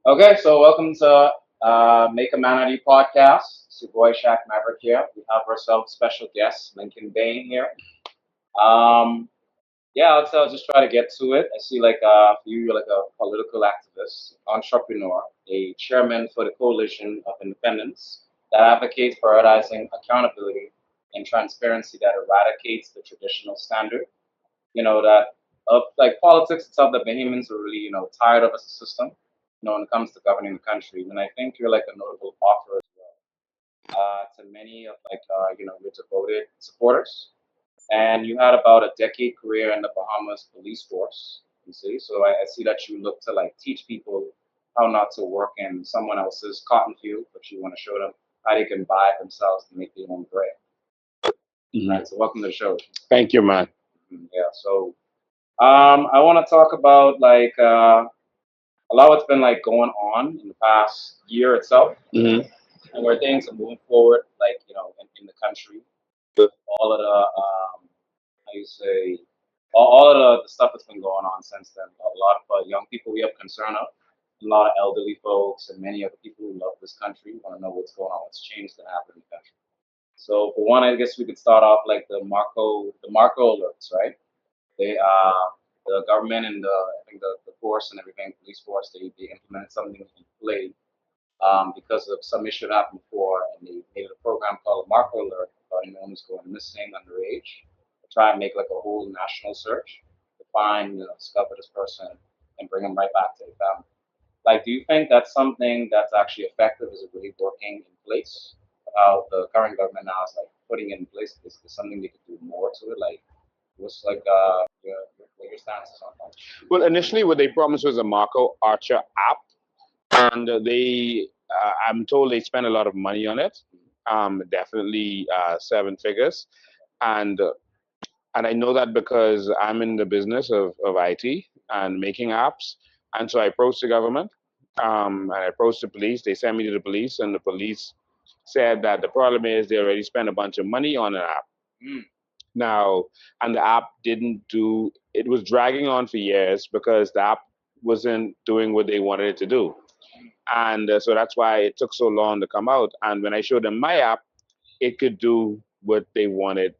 Okay, so welcome to MakeAManOuttaYouPodcast. It's your boy Shaqmaverick here. We have ourselves special guest Lincoln Bain here. Um, yeah, I'll just try to get to it. I see you're like a political activist, entrepreneur, a chairman for the Coalition of Independents that advocates prioritizing accountability and transparency that eradicates the traditional standard. That like politics itself, the Bahamians are really tired of as a system. When it comes to governing the country, and I think you're like a notable author as well to many of your devoted supporters. And you had about a decade career in the Bahamas police force. You see, so I see that you look to like teach people how not to work in someone else's cotton field, but you want to show them how they can buy it themselves to make their own bread. Mhm. Right. So welcome to the show. Thank you, man. Yeah. So I want to talk about a lot of what's been like going on in the past year itself, hmm and where things are moving forward, in the country with all of the how you say all of the stuff that's been going on since then. A lot of young people we have concern of, a lot of elderly folks, and many other people who love this country want to know what's going on, what's changed that happened in the country. So for one, I guess we could start off like the Marco alerts, right? The government and I think the force and everything, police force, they implemented something in play because of some issue that happened before, and they made a program called a Marco Alert about anyone who's going missing underage. To try and make like a whole national search to find, discover this person and bring them right back to the family. Like, do you think that's something that's actually effective? Is it really working in place? How the current government now is like putting it in place? Is something they could do more to it? Like, what's like what your stance is on that? Well, initially, what they promised was a Marco Archer app, and I'm told they spent a lot of money on it. Definitely seven figures, and uh, and I know that because I'm in the business of IT and making apps, and so I approached the government, and I approached the police. They sent me to the police, and the police said that the problem is they already spent a bunch of money on an app. Mm, Now, and the app didn't do, it was dragging on for years because the app wasn't doing what they wanted it to do. And so that's why it took so long to come out. And when I showed them my app, it could do what they wanted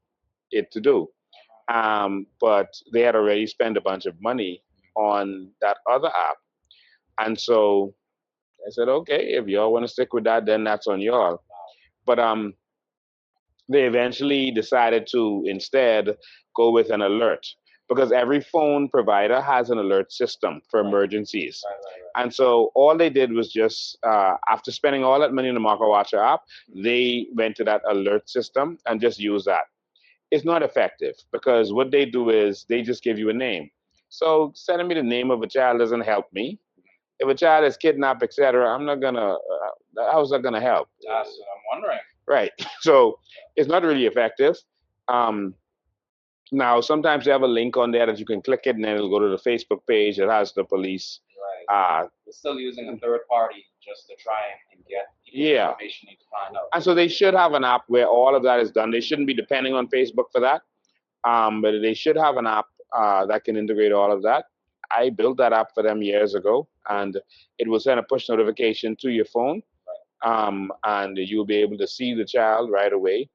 it to do. But they had already spent a bunch of money on that other app. And so I said, okay, if y'all want to stick with that, then that's on y'all. But they eventually decided to instead go with an alert because every phone provider has an alert system for emergencies. And so all they did was just, after spending all that money in the Marco Watcher app, they went to that alert system and just used that. It's not effective because what they do is they just give you a name. So sending me the name of a child doesn't help me. If a child is kidnapped, etc., I'm not gonna. How's that gonna help? that's what I'm wondering. Right. So it's not really effective. Um, Now, sometimes they have a link on there that you can click it and then it'll go to the Facebook page that has the police. Right. Uh, We're still using a third party just to try and get people the yeah. information you need to find out. And so they should have an app where all of that is done. They shouldn't be depending on Facebook for that. But they should have an app that can integrate all of that. I built that app for them years ago, and it will send a push notification to your phone, and you'll be able to see the child right away.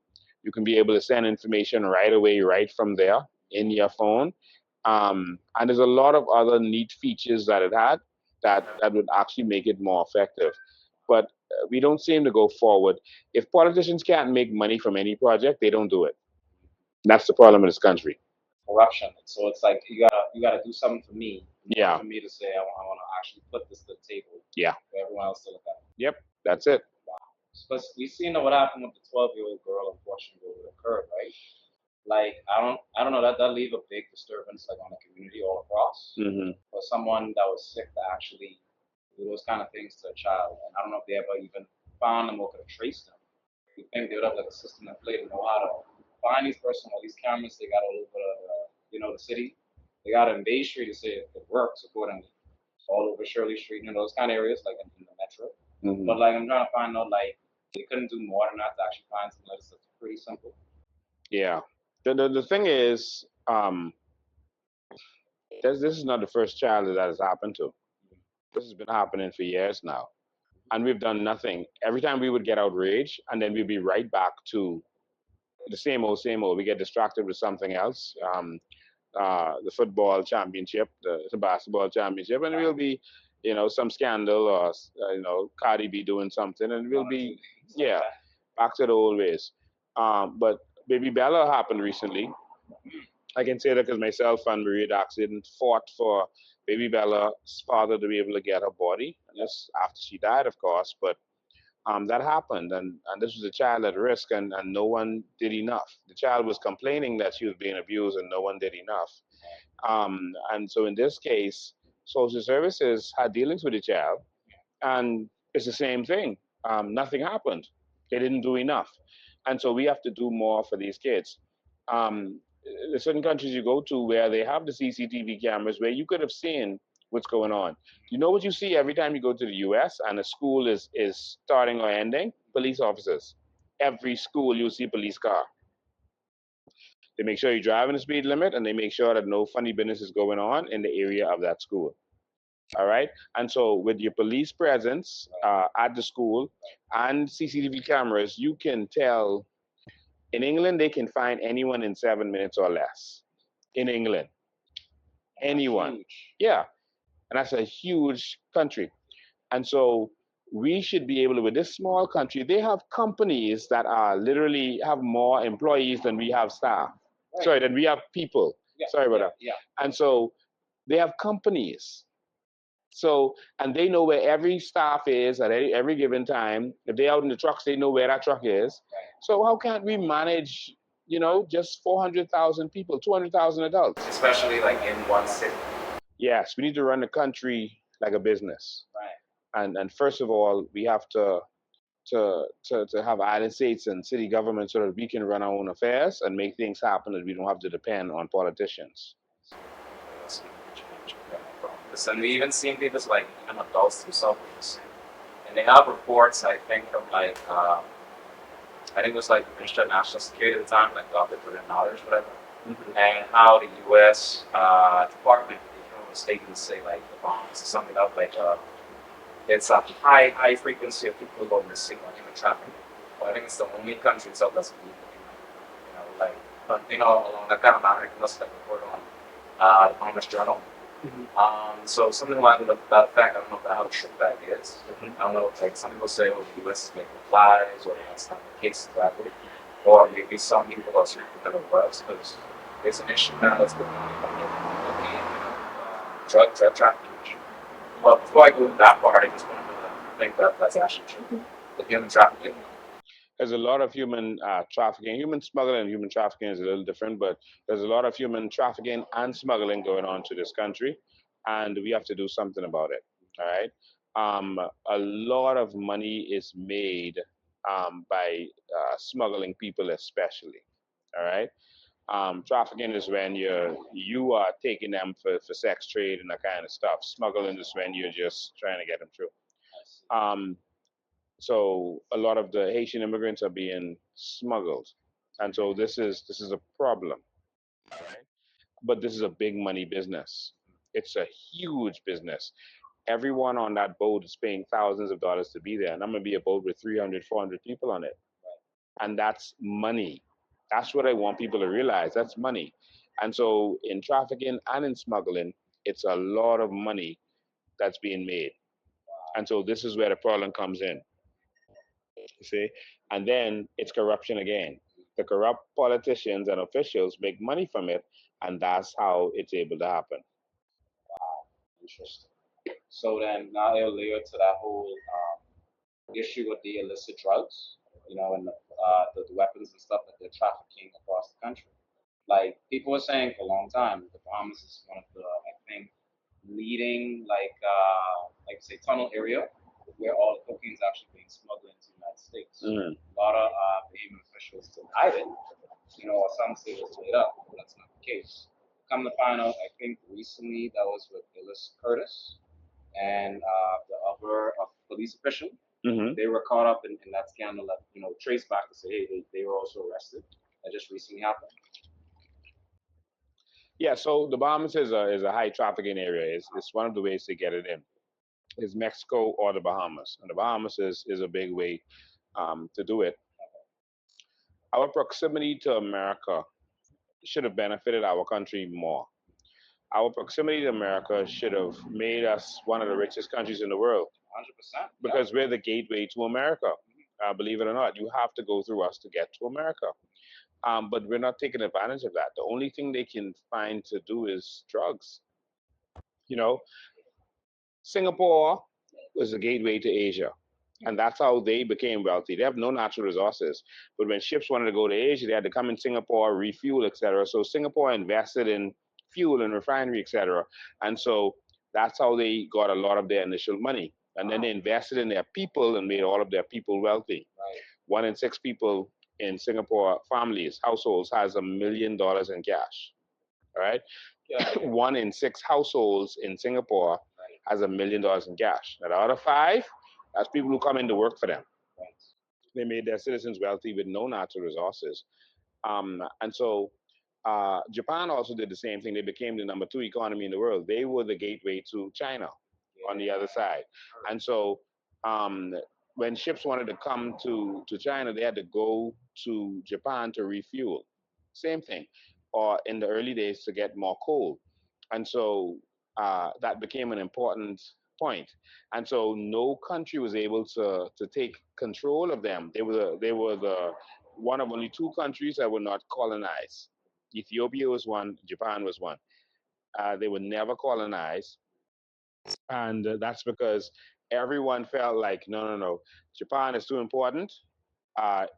You can be able to send information right away, right from there in your phone. And there's a lot of other neat features that it had that would actually make it more effective. But we don't seem to go forward. If politicians can't make money from any project, they don't do it. That's the problem in this country. Corruption. So it's like you gotta do something for me, Yeah. for me to say I want to actually put this to the table Yeah. for everyone else to look at. Yep. That's it. Because we seen what happened with the 12-year-old girl, unfortunately, what occurred, right? Like I don't know that leave a big disturbance like on the community all across. hmm For someone that was sick to actually do those kind of things to a child, and I don't know if they ever even found them or could have traced them. You think they would have like a system in play to know how to find these person, all these cameras they got all over the city. They got in Bay Street to say it works accordingly. All over Shirley Street, those kind of areas like in the metro. But hmm like I'm trying to find out like they couldn't do more than that to actually find some letters that's pretty simple. Yeah. The thing is, this is not the first child that has happened to. This has been happening for years now, and we've done nothing. Every time we would get outraged, and then we'd be right back to the same old, same old. We get distracted with something else. The football championship, the basketball championship, and we'll be, some scandal or Cardi B doing something, and we'll be, yeah, back to the old ways. But Baby Bella happened recently. I can say that because myself and Maria Daxon fought for Baby Bella's father to be able to get her body, and this after she died, of course. But that happened, and this was a child at risk, and no one did enough. The child was complaining that she was being abused, and no one did enough. And so in this case, social services had dealings with the child, and it's the same thing. Nothing happened. They didn't do enough, and so we have to do more for these kids. Um, there's certain countries you go to where they have the CCTV cameras where you could have seen what's going on. You know what you see every time you go to the U.S. and a school is starting or ending? Police officers. Every school you see police car. They make sure you're driving the speed limit, and they make sure that no funny business is going on in the area of that school. All right. And so, with your police presence at the school and CCTV cameras, you can tell. In England, they can find anyone in 7 minutes or less. In England, anyone. Yeah. And that's a huge country. And so, we should be able to, with this small country, they have companies that are literally have more employees than we have staff. Right. Sorry, than we have people. Yeah, sorry about that. Yeah. And so, they have companies. So, and they know where every staff is at every given time. If they're out in the trucks, they know where that truck is. So, how can't we manage, just 400,000 people, 200,000 adults? Especially like in one city. Yes, we need to run the country like a business. Right. And first of all, we have to have island states and city governments so that we can run our own affairs and make things happen that we don't have to depend on politicians. And we even seen people like even adults themselves. And they have reports, I think, from like I think it was like the Minister of National Security at the time, like Dr. Brilliant Knowledge, whatever, and how the U.S. Department of mistakenly say like the bombs or something up like it's a high frequency of people going missing on human trafficking. But I think it's the only country itself that's like along that kind of line, that's like report on the Commerce Journal. So something like that effect, I don't know how true that is. I don't know, like some people say, oh, the US is making flies, or that's not the case exactly. Or maybe some people are speaking better words, because there's an issue now that's going on in drug trafficking. But before I go to that part, I just want to think that that's actually true. The human trafficking. There's a lot of human trafficking. Human smuggling and human trafficking is a little different, but there's a lot of human trafficking and smuggling going on to this country, and we have to do something about it. All right. A lot of money is made by smuggling people, especially. All right. Trafficking is when you are taking them for sex trade and that kind of stuff. Smuggling is when you're just trying to get them through. So a lot of the Haitian immigrants are being smuggled, and so this is a problem, right? But this is a big money business. It's a huge business. Everyone on that boat is paying thousands of dollars to be there, and I'm gonna be a boat with 300, 400 people on it, and that's money. That's what I want people to realize. That's money, and so in trafficking and in smuggling, it's a lot of money that's being made, and so this is where the problem comes in. You see, and then it's corruption again. The corrupt politicians and officials make money from it, and that's how it's able to happen. Interesting. So then now it'll layer to that whole issue with the illicit drugs, and the weapons and stuff that they're trafficking across the country. Like people were saying for a long time, the Bahamas is one of the, I think, leading like say tunnel area where all the cocaine is actually being smuggled into the United States. Mm. A lot of Bahamian officials denied it, or some say it was made up, but that's not the case. Come to find out, I think recently that was with Ellis Curtis and the other police official. Mm-hmm. They were caught up in that scandal that traced back to say, hey, they were also arrested. That just recently happened. Yeah, so the Bahamas is a high trafficking area. It's one of the ways to get it in. is Mexico or the Bahamas. And the Bahamas is a big way to do it. Our proximity to America should have benefited our country more. Our proximity to America should have made us one of the richest countries in the world 100%. because we're the gateway to America. Believe it or not, you have to go through us to get to America. But we're not taking advantage of that. The only thing they can find to do is drugs. You know, Singapore was the gateway to Asia. And that's how they became wealthy. They have no natural resources. But when ships wanted to go to Asia, they had to come in Singapore, refuel, etc. So Singapore invested in fuel and refinery, etc. And so that's how they got a lot of their initial money. And then they invested in their people and made all of their people wealthy. Right. 1 in 6 people in Singapore families, households, has $1 million in cash. All right. Yeah. 1 in 6 households in Singapore has $1 million in cash. Now, the other 5, that's people who come in to work for them. Right. They made their citizens wealthy with no natural resources. And so Japan also did the same thing. They became the number 2 economy in the world. They were the gateway to China on the other side. And so when ships wanted to come to China, they had to go to Japan to refuel. Same thing. Or in the early days to get more coal. And so that became an important point. And so no country was able to take control of them. They were the one of only 2 countries that were not colonized. Ethiopia was one, Japan was one. They were never colonized. And that's because everyone felt like, no, Japan is too important.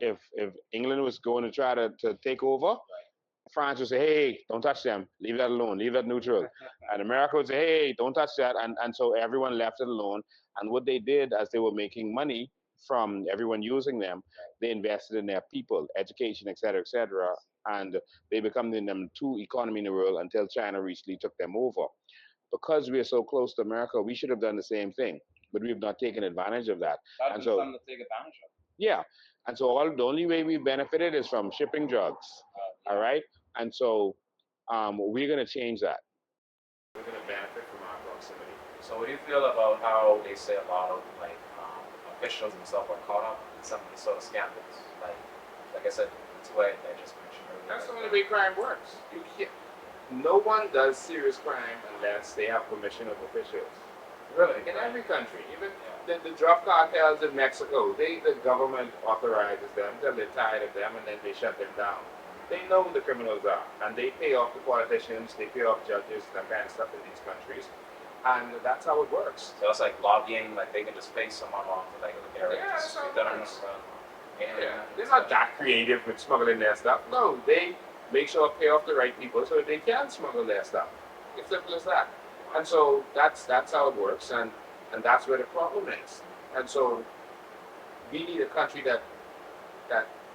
If England was going to try to take over, France would say, hey, don't touch them. Leave that alone. Leave that neutral. And America would say, hey, don't touch that. And so everyone left it alone. And what they did as they were making money from everyone using them, they invested in their people, education, et cetera, and they become the number 2 economy in the world until China recently took them over. Because we are so close to America, we should have done the same thing, but we've not taken advantage of that. That'd And be so, something to take advantage of. yeah, and so the only way we benefited is from shipping drugs. All right, and so we're going to change that. We're going to benefit from our proximity. So what do you feel about how they say a lot of officials and stuff are caught up in some of these sort of scandals? Like I said, it's what I just mentioned earlier. That's the only way crime works. No one does serious crime unless they have permission of officials. Really? In every country, even the drug cartels in Mexico, the government authorizes them until they're tired of them, and then they shut them down. They know who the criminals are, and they pay off the politicians, they pay off judges, that kind of stuff in these countries, and that's how it works. So it's like lobbying, like they can just pay someone off to They're not that creative with smuggling their stuff. No, they make sure to pay off the right people so that they can smuggle their stuff. It's simple as that. And so that's how it works, and that's where the problem is. And so we need a country that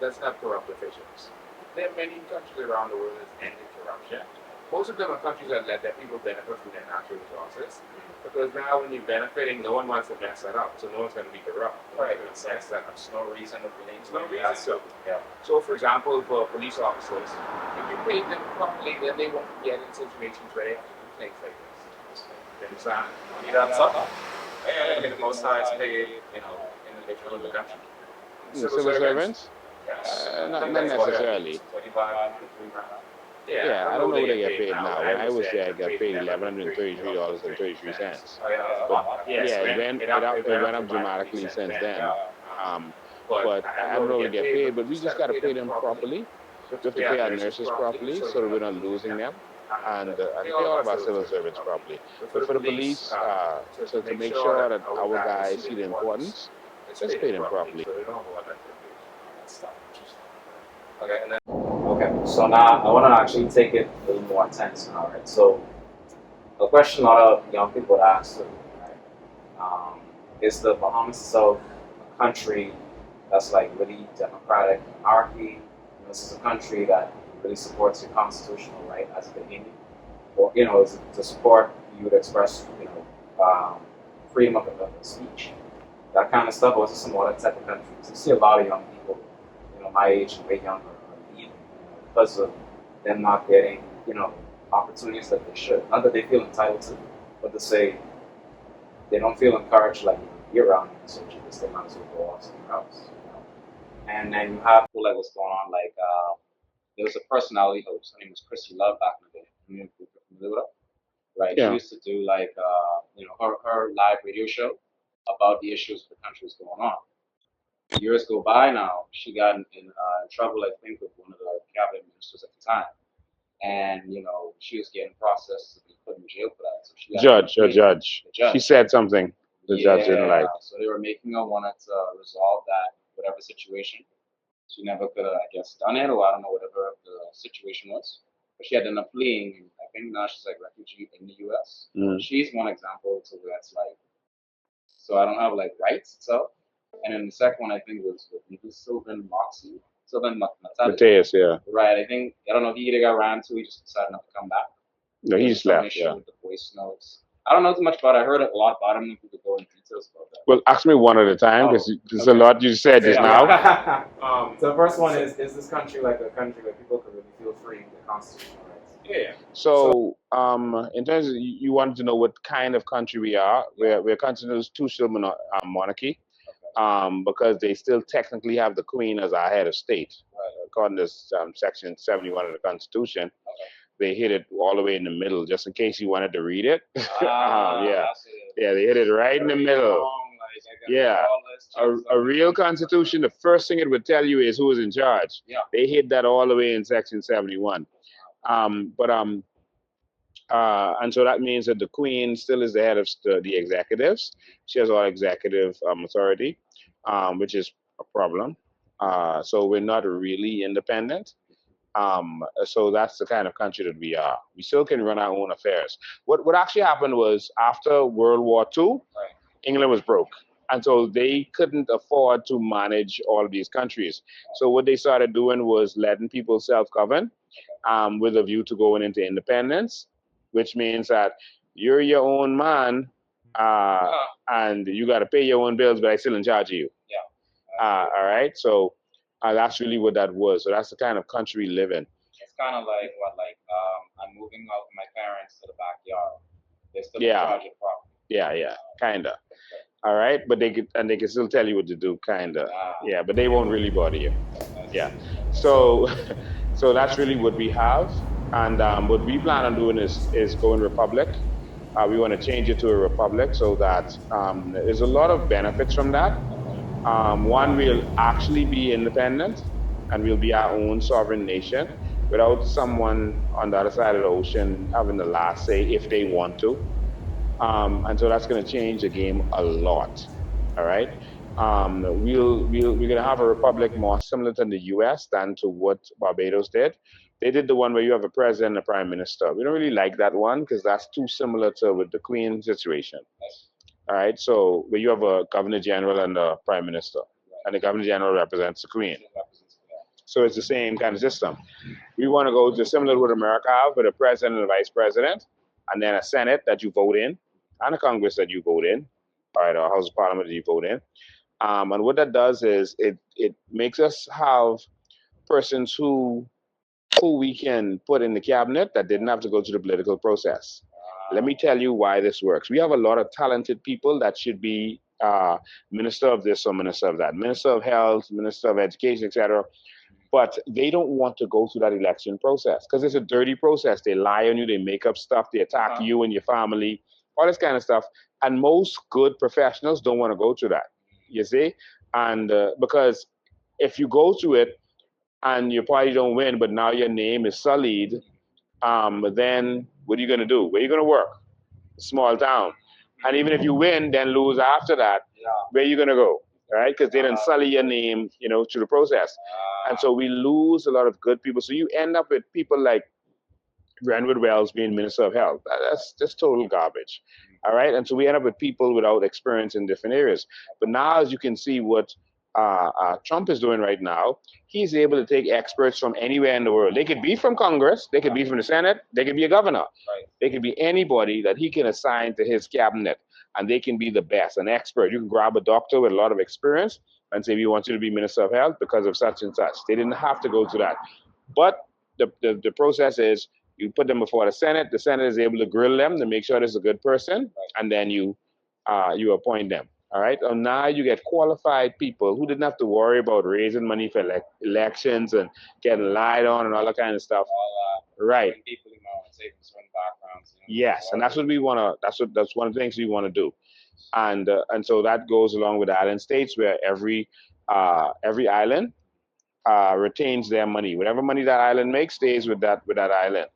doesn't have corrupt officials. There are many countries around the world that ended corruption. Most of them are countries that let their people benefit from their natural resources. Because now when you're benefiting, no one wants to mess that up, so no one's going to be corrupt. Right. Mess that up. There's no reason to believe. No reason to. Yeah. So, for example, for police officers, if you pay them properly, then they won't get in situations where they have to do things like this. You understand? That's up. Yeah, the most highest paid, individual in the country. Civil servants? Yes. Not necessarily. 25, Yeah, I don't know what they get paid now. When I was there, I got paid $1,133.33. Oh, yeah. It went up dramatically since then. But I don't know what they get paid, but we just got to pay them properly. We have to pay our nurses properly so that we're not losing them. And pay all of our civil servants properly. But for the police, to make sure that our guys see the importance, let's pay them properly. Okay, so now I want to actually take it a little more intense now, right? So, a question a lot of young people would ask, right? Is the Bahamas itself a country that's like really democratic monarchy? This is a country that really supports your constitutional right as a Bahamian? Or, is it to support you would express, freedom of speech? That kind of stuff, or is it some other type of countries? You see a lot of young people, my age and way younger, leaving, because of them not getting, opportunities that they should. Not that they feel entitled to, but to say, they don't feel encouraged like year round research because they might as well go off somewhere else. You know? And then you have people like what's going on, like there was a personality host. Her name was Chrissy Love back in the day. I mean, if you're familiar with her, right? She Yeah. used to do like her live radio show about the issues the country is going on. Years go by now. She got in trouble, I think, with one of the cabinet ministers at the time, and she was getting processed to be put in jail for that. So she got Judge, a the judge. She judge. said something the judge didn't Yeah, like. so they were making her want to resolve that whatever situation. She never could have, I guess, done it, or I don't know whatever the situation was. But she had ended up fleeing, and I think now she's like refugee in the U.S. Mm. She's one example to where it's like, so I don't have like rights itself. And then the second one I think was with maybe Sylvan Moxie, Matali. Mateus, yeah. Right, I think I don't know if he either got ran to, he just decided not to come back. No, There's he's some left, issue yeah. with the voice notes. I don't know too much about it. I heard a lot about him. If we could go into details about that. Well, ask me one at a time because there's a okay. lot you said just now. So the first one is this country like a country where people can really feel free in the constitutional rights? Yeah. So, in terms of you wanted to know what kind of country we are, we're a constitutional monarchy, because they still technically have the Queen as our head of state, according to Section 71 of the Constitution. Okay. They hit it all the way in the middle, just in case you wanted to read it. Yeah, they hit it right in the middle. Yeah, a real constitution, the first thing it would tell you is who is in charge. Yeah. They hit that all the way in Section 71. And so that means that the Queen still is the head of the executives. She has all executive authority, which is a problem. So we're not really independent. So that's the kind of country that we are. We still can run our own affairs. What actually happened was after World War II, England was broke. And so they couldn't afford to manage all of these countries. So what they started doing was letting people self-govern, with a view to going into independence, which means that you're your own man, and you got to pay your own bills, but I still in charge of you. Yeah. All right. So that's really what that was. So that's the kind of country we live in. It's kind of like I'm moving out with my parents to the backyard. They're still in charge of the property. Yeah, kinda. All right, but they can still tell you what to do, kinda. Yeah, but they won't really bother you. Yeah. So that's really what we have, and what we plan on doing is going republic. We want to change it to a republic so that there's a lot of benefits from that. One, we'll actually be independent, and we'll be our own sovereign nation without someone on the other side of the ocean having the last say if they want to. And so that's going to change the game a lot. All right. We're going to have a republic more similar to the U.S. than to what Barbados did. They did the one where you have a president and a prime minister. We don't really like that one because that's too similar to with the Queen situation. All right. So where you have a governor general and a prime minister, and the governor general represents the Queen. So it's the same kind of system. We want to go to similar to what America have with a president and a vice president, and then a Senate that you vote in, and a Congress that you vote in, all right, or House of Parliament that you vote in. And what that does is it makes us have persons who we can put in the cabinet that didn't have to go through the political process. Let me tell you why this works. We have a lot of talented people that should be minister of this or minister of that, minister of health, minister of education, etc. But they don't want to go through that election process because it's a dirty process. They lie on you, they make up stuff, they attack you and your family, all this kind of stuff. And most good professionals don't want to go through that, you see? And because if you go through it and your party don't win, but now your name is sullied, then what are you going to do? Where are you going to work? Small town. And even if you win, then lose after that, where are you going to go? Right? Because they didn't sully your name, through the process. And so we lose a lot of good people. So you end up with people like Renwood Wells being Minister of Health. That's just total garbage. All right. And so we end up with people without experience in different areas. But now, as you can see, what Trump is doing right now, he's able to take experts from anywhere in the world. They could be from Congress, they could be from the Senate, they could be a governor, they could be anybody that he can assign to his cabinet, and they can be the best, an expert. You can grab a doctor with a lot of experience and say, we want you to be Minister of Health because of such and such. They didn't have to go through that. But the process is you put them before the Senate is able to grill them to make sure this is a good person, and then you you appoint them. All right. And now you get qualified people who didn't have to worry about raising money for elections and getting lied on and all that kind of stuff. All Right. certain people, say from certain backgrounds, Yes, and that's what we want to. That's one of the things we want to do, and so that goes along with the island states where every island retains their money. Whatever money that island makes stays with that island,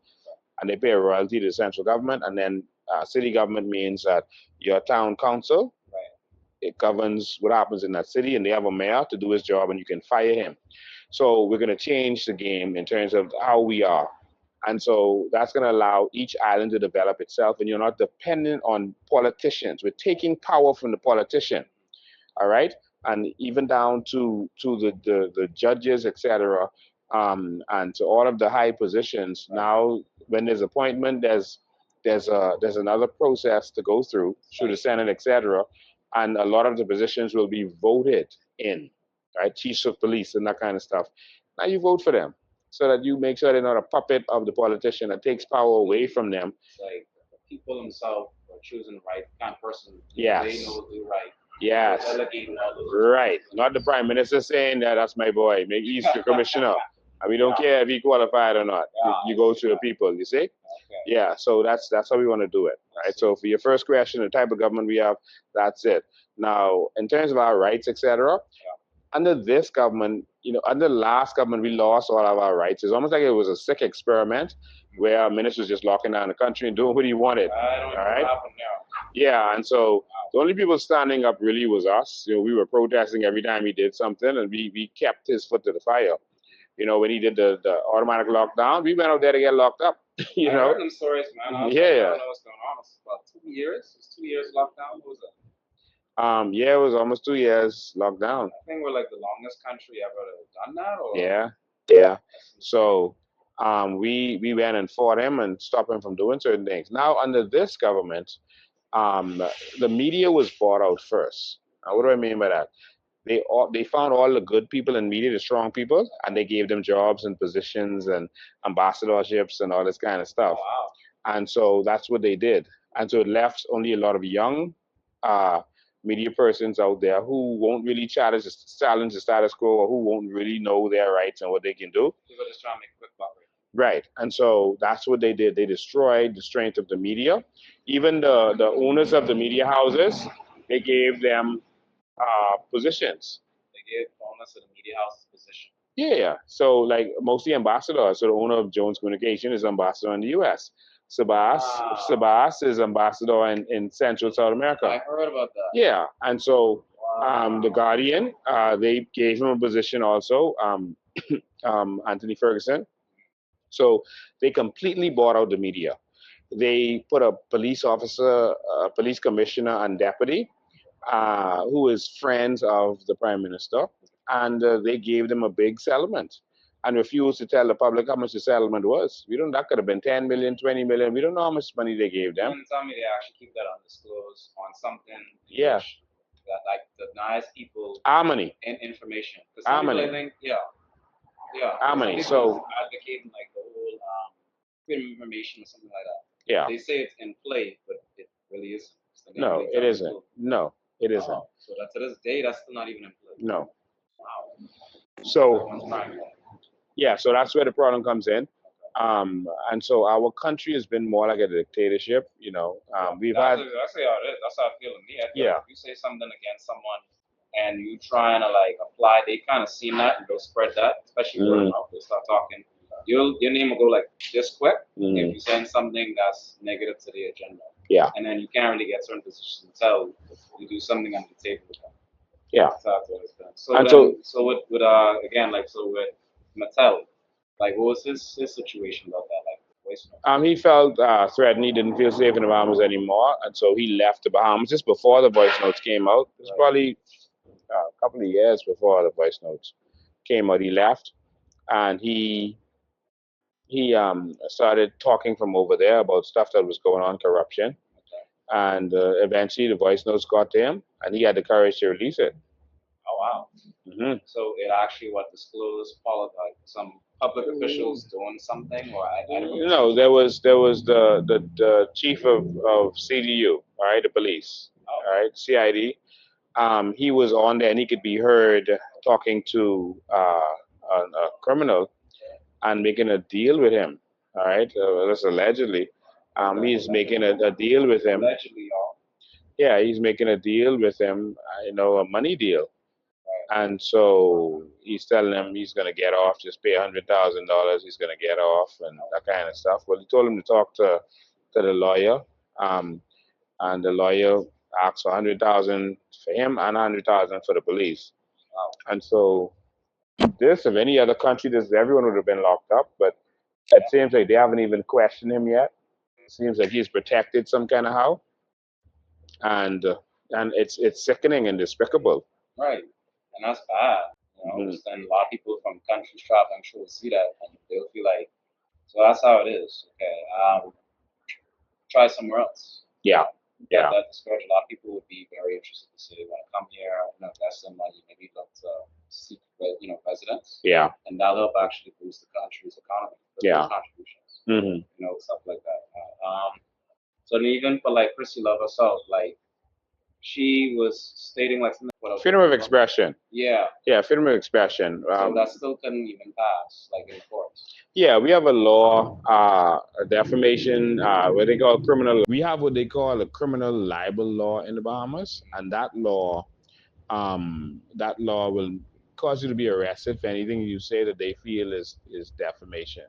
and they pay a royalty to the central government. And then city government means that your town council, right. it governs what happens in that city, and they have a mayor to do his job, and you can fire him. So we're going to change the game in terms of how we are. And so that's going to allow each island to develop itself, and you're not dependent on politicians. We're taking power from the politician, all right, and even down to the judges, etc., and to all of the high positions. Now, when there's appointment, there's another process to go through the Senate, etc., and a lot of the positions will be voted in, right? Chiefs of police and that kind of stuff. Now you vote for them so that you make sure they're not a puppet of the politician that takes power away from them. It's like the people themselves are choosing the right kind of person. Yes. They know the right. Yes. Delegating all those. Right. Not the prime minister saying that that's my boy. Maybe he's the commissioner. And we don't care if he qualified or not. You go to the people, you see? Okay. Yeah, so that's how we want to do it. Right. So for your first question, the type of government we have, that's it. Now, in terms of our rights, etc., under this government, under the last government, we lost all of our rights. It's almost like it was a sick experiment where our minister was just locking down the country and doing what he wanted. I don't know all right? what happened now. Yeah, and so the only people standing up really was us. We were protesting every time he did something, and we kept his foot to the fire. When he did the automatic lockdown, we went out there to get locked up. I heard them stories, man. I don't know what's going on. It's about 2 years. It's 2 years lockdown. What was it? Yeah, it was almost 2 years locked down. I think we're like the longest country ever done that. Or Yeah. So we went and fought him and stopped him from doing certain things. Now under this government, the media was bought out first. Now, what do I mean by that? They found all the good people in media, the strong people, and they gave them jobs and positions and ambassadorships and all this kind of stuff. Oh, wow. And so that's what they did. And so it left only a lot of young media persons out there who won't really challenge the status quo, or who won't really know their rights and what they can do. People just trying to make a quick buck. Right. And so that's what they did. They destroyed the strength of the media. Even the owners of the media houses, they gave them positions. They gave owners of the media houses position. Yeah. So like mostly ambassadors. So the owner of Jones Communication is ambassador in the U.S. Sabas is ambassador in Central South America. I heard about that. Yeah. And so the Guardian, they gave him a position also, Anthony Ferguson. So they completely bought out the media. They put a police officer, a police commissioner, and deputy who is friends of the prime minister, and they gave them a big settlement and refused to tell the public how much the settlement was. That could have been 10 million, 20 million. We don't know how much money they gave them. And tell me they actually keep that undisclosed on something. Yeah. That like denies people our money and information. Our money. I think, yeah. Our money. So advocating like the whole freedom of information or something like that. Yeah. They say it's in play, but it really isn't. No, it isn't. No, it isn't. So that to this day, that's still not even in play. No. Wow. So yeah, so that's where the problem comes in. And so our country has been more like a dictatorship. We've had. That's how it is. That's how I feel to me. I feel Yeah. like if you say something against someone and you trying to like apply, they kind of seen that and they'll spread that, especially word of mouth. They start talking. Your name will go like this quick if you're saying something that's negative to the agenda. Yeah. And then you can't really get certain positions until you do something on the table with them. Yeah. That's how it's always been. So with again, like, so with Mattel, like, what was his situation about that? Like, voice note? He felt threatened. He didn't feel safe in the Bahamas anymore, and so he left the Bahamas just before the voice notes came out. It was probably a couple of years before the voice notes came out. He left, and he started talking from over there about stuff that was going on, corruption, and eventually the voice notes got to him, and he had the courage to release it. Oh wow! Mm-hmm. So it actually disclosed like some public officials doing something, or I don't know. No, there was the chief of CDU, all right, the police. Oh, all right, CID. He was on there and he could be heard talking to a criminal and making a deal with him. All right, that's allegedly. He's making a deal with him. allegedly, y'all. Yeah, he's making a deal with him. A money deal. Right. And so he's telling him he's going to get off, just pay $100,000. He's going to get off and that kind of stuff. Well, he told him to talk to the lawyer, um, and the lawyer asked for 100,000 for him and 100,000 for the police. Wow. And so this, if any other country, this everyone would have been locked up. But it seems like they haven't even questioned him yet. It seems like he's protected some kind of how, and uh, and it's sickening and despicable. Right. And that's bad. Mhm. And a lot of people from countries traveling, I'm sure will see that and they'll feel like, so that's how it is. Okay. Try somewhere else. Yeah, That, yeah, that discourage a lot of people would be very interested to say they want to come here, invest some money, maybe look to seek, residence, yeah, and that'll help actually boost the country's economy with those yeah. contributions, Hmm. stuff like that. So then even for like Chrissy Love herself, like she was stating like something about Freedom of expression. yeah, Yeah, freedom of expression. so that still couldn't even pass like in the courts. Yeah, we have a law, a defamation, what they call criminal. We have what they call a criminal libel law in the Bahamas, and that law will cause you to be arrested for anything you say that they feel is defamation.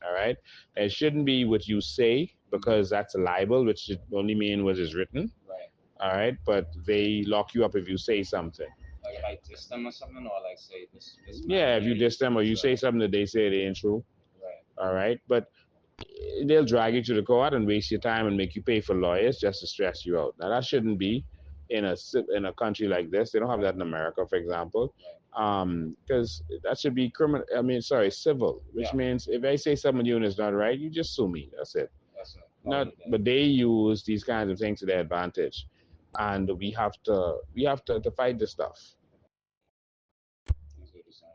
All right, and it shouldn't be what you say because that's a libel, which should only mean what is written. Right. All right, but they lock you up if you say something. Like if I diss them or something, or like say this Yeah, if you man diss them or you say something that they say they ain't true. right. All right, but they'll drag you to the court and waste your time and make you pay for lawyers just to stress you out. Now that shouldn't be in a country like this. They don't have that in America, for example, because that should be criminal. I mean, sorry, civil, which means if I say something to you and it's not right, you just sue me. That's it. That's it. Not, but they use these kinds of things to their advantage, and we have to fight this stuff. That's what it's saying.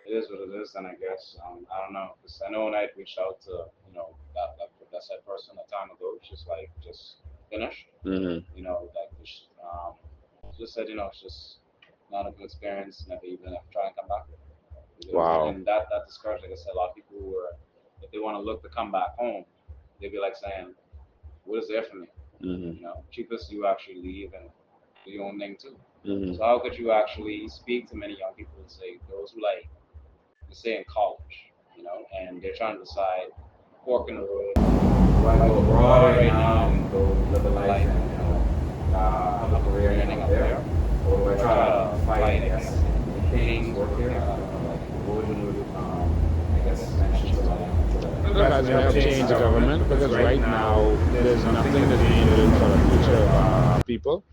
It is what it is, and I guess I don't know. 'Cause I know when I reached out to that said person a time ago, she's like just finished. Hmm. Like just said it's just not a good experience. Never even have to try and come back. Wow. And that discouraged, like I said, a lot of people who are if they want to look to come back home, they'd be like saying, "What is there for me?" Hmm. Cheapest you actually leave and do your own thing too. Hmm. So how could you actually speak to many young people and say those who like say in college, and they're trying to decide fork in the road. Do I go abroad right now and go live a life and have a career ending up there, or do I try to fight, I guess, in things, work here? Like, what would you, I guess, mention to Look, as we have changed the government because right now there's nothing that's being done for the future of people.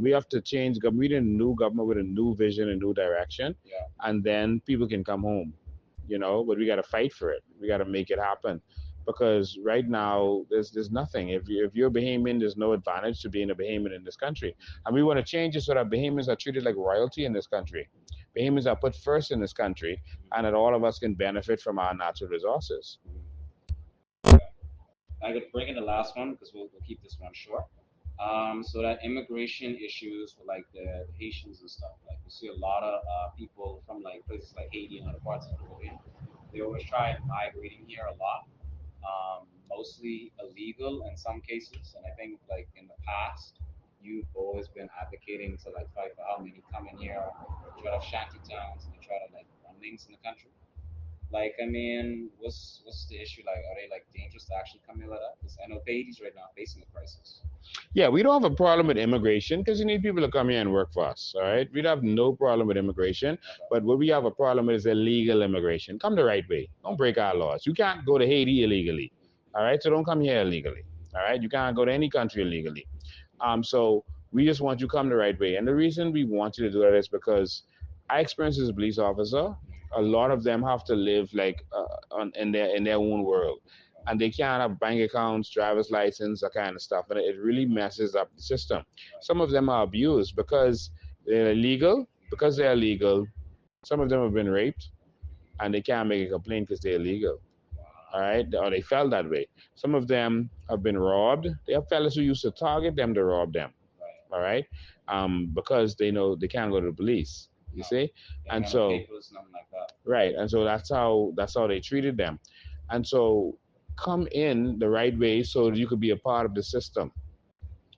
We have to change. We need a new government with a new vision, a new direction, Yeah. and then people can come home. But we got to fight for it. We got to make it happen because right now there's nothing. If you're a Bahamian, there's no advantage to being a Bahamian in this country, and we want to change it so that Bahamians are treated like royalty in this country. Bahamians are put first in this country, and that all of us can benefit from our natural resources. I could bring in the last one because we'll keep this one short. So that immigration issues for like the Haitians and stuff. Like we see a lot of people from like places like Haiti and other parts of the Caribbean. They always try migrating here a lot. Mostly illegal in some cases, and I think like in the past, you've always been advocating to like fight for how many come in here, try to shanty towns, and they try to like run things in the country. Like, I mean, what's the issue? Like, are they like dangerous to actually come here like that? Because I know Haiti's right now facing a crisis. Yeah, we don't have a problem with immigration because you need people to come here and work for us. All right, we'd have no problem with immigration, but what we have a problem with is illegal immigration. Come the right way. Don't break our laws. You can't go to Haiti illegally. All right, so don't come here illegally. All right, you can't go to any country illegally. So we just want you to come the right way. And the reason we want you to do that is because I experience as a police officer, a lot of them have to live like in their own world, and they can't have bank accounts, driver's license, that kind of stuff, and it really messes up the system. Some of them are abused because they're illegal. Because they're illegal, some of them have been raped, and they can't make a complaint because they're illegal. All right, or they felt that way. Some of them have been robbed. They have fellas who used to target them to rob them. all right, because they know they can't go to the police. You No, see, they ain't and got no so papers, nothing like that. right, and so that's how they treated them, and so come in the right way so you could be a part of the system.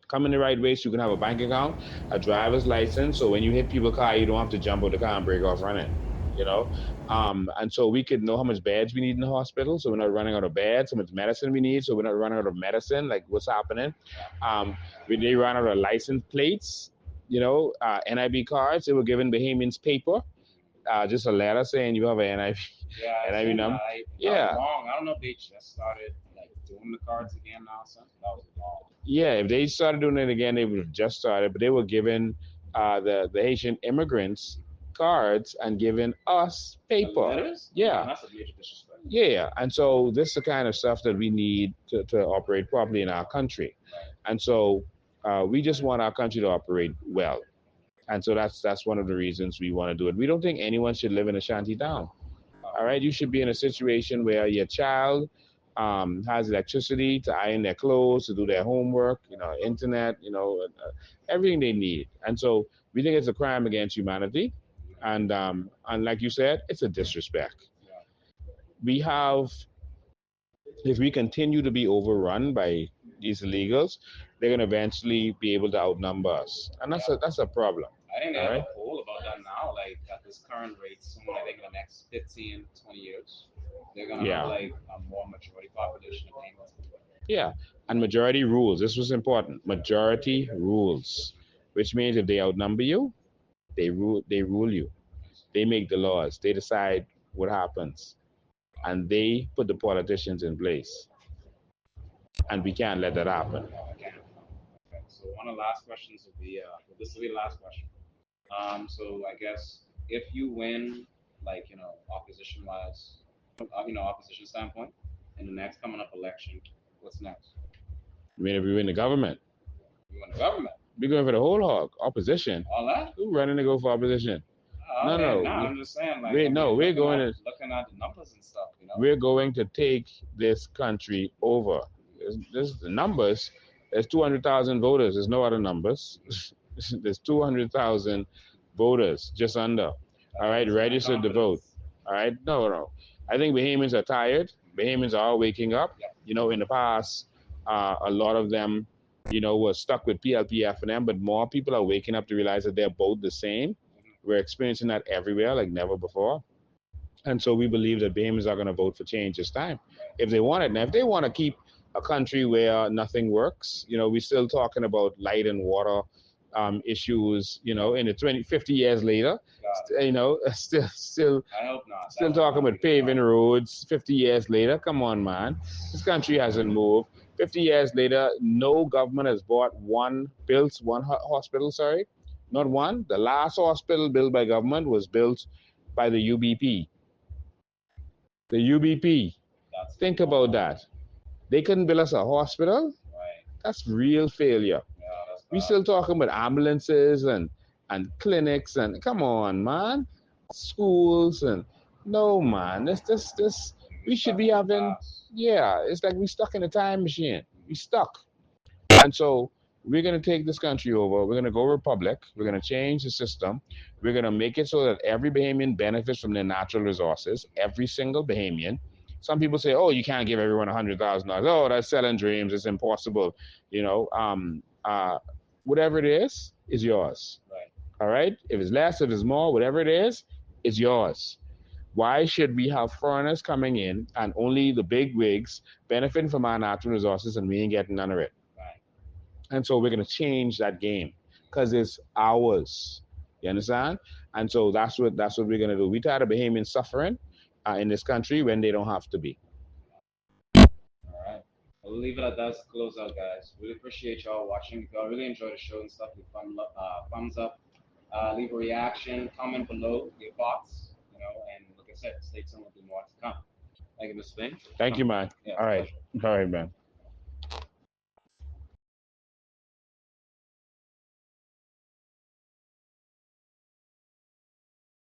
Come in the right way so you can have a bank account, a driver's license, so when you hit people's car, you don't have to jump out the car and break off running. You know, and so we could know how much beds we need in the hospital, so we're not running out of beds. How much medicine we need, so we're not running out of medicine. Like what's happening? Um, when they run out of license plates, NIB cards, they were giving Bahamians paper, just a letter saying you have an NIB, Yeah, I NIB seen that. number. That was Yeah, long. I don't know if they just started like doing the cards again now. Since that was long. yeah. If they started doing it again, they would have just started. But they were giving the Haitian immigrants cards and giving us The paper. letters? Oh, man, Yeah, that's a major disrespect. yeah. And so this is the kind of stuff that we need to operate properly in our country. Right. And so we just want our country to operate well. And so that's one of the reasons we want to do it. We don't think anyone should live in a shanty town. Oh, All right, you should be in a situation where your child has electricity to iron their clothes, to do their homework, internet, everything they need. And so we think it's a crime against humanity, and like you said, it's a disrespect. yeah. We have, if we continue to be overrun by these illegals, they're going to eventually be able to outnumber us, and that's Yeah. a problem. I think they All have a right. poll about that now. Like at this current rate, soon I think in the next 15, 20 years, they're gonna have Yeah. like a more majority population of England. Yeah, and majority rules. This was important. Majority rules, which means if they outnumber you, they rule. They rule you. They make the laws. They decide what happens, and they put the politicians in place. And we can't let that happen. No, I can't. No. Okay. So one of the last questions will be well, this will be the last question. So I guess if you win, like opposition wise, opposition standpoint, in the next coming up election, what's next? I mean, if we win the government, You win the government, we're going for the whole hog. Opposition. all that. Who running to go for opposition? Oh, No, okay, no. now I'm just saying, like, We I no. mean, We're going to. looking at the numbers and stuff, We're going to take this country over. There's the numbers. There's 200,000 voters. There's no other numbers. There's 200,000 voters, just under. All right, That's my registered to vote. confidence. All right, no, no. I think Bahamians are tired. Bahamians are waking up. Yep. In the past, a lot of them, were stuck with PLPF and them, but more people are waking up to realize that they're both the same. Mhm. We're experiencing that everywhere, like never before. And so we believe that Bahamians are going to vote for change this time Right. if they want it. Now, if they want to keep a country where nothing works, we're still talking about light and water issues, in the 20, 50 years later, Got it. still I hope not. That still would talking not be about the paving problem. roads 50 years later. Come on, man. This country hasn't moved. 50 years later, no government has built one hospital, sorry. Not one. The last hospital built by government was built by the UBP. The UBP. That's Think long about time. that. They couldn't build us a hospital. Right. That's real failure. Yeah, that's We bad. still talking about ambulances and clinics and come on, man, schools and no, man. This. We We should stuck be in the having. past. Yeah, it's like we stuck in a time machine. We Mhm. stuck, and so we're gonna take this country over. We're gonna go republic. We're gonna change the system. We're gonna make it so that every Bahamian benefits from their natural resources. Every single Bahamian. Some people say, "Oh, you can't give everyone $100,000. Oh, that's selling dreams. It's impossible." You know, whatever it is yours. Right. All right. If it's less, if it's more, whatever it is, it's yours. Why should we have foreigners coming in and only the big wigs benefiting from our natural resources and we ain't getting none of it? Right. And so we're going to change that game because it's ours. You understand? And so that's what we're going to do. We tired of Bahamians suffering in this country when they don't have to be. All right. We'll leave it at that to close out, guys. Really appreciate y'all watching. If y'all really enjoy the show and stuff, leave thumbs up, leave a reaction, comment below your thoughts, and like I said, stay tuned. There'll be more to come. Thank you, Mr. Bing. Thank you, man. Yeah, All right. pleasure. All right, man.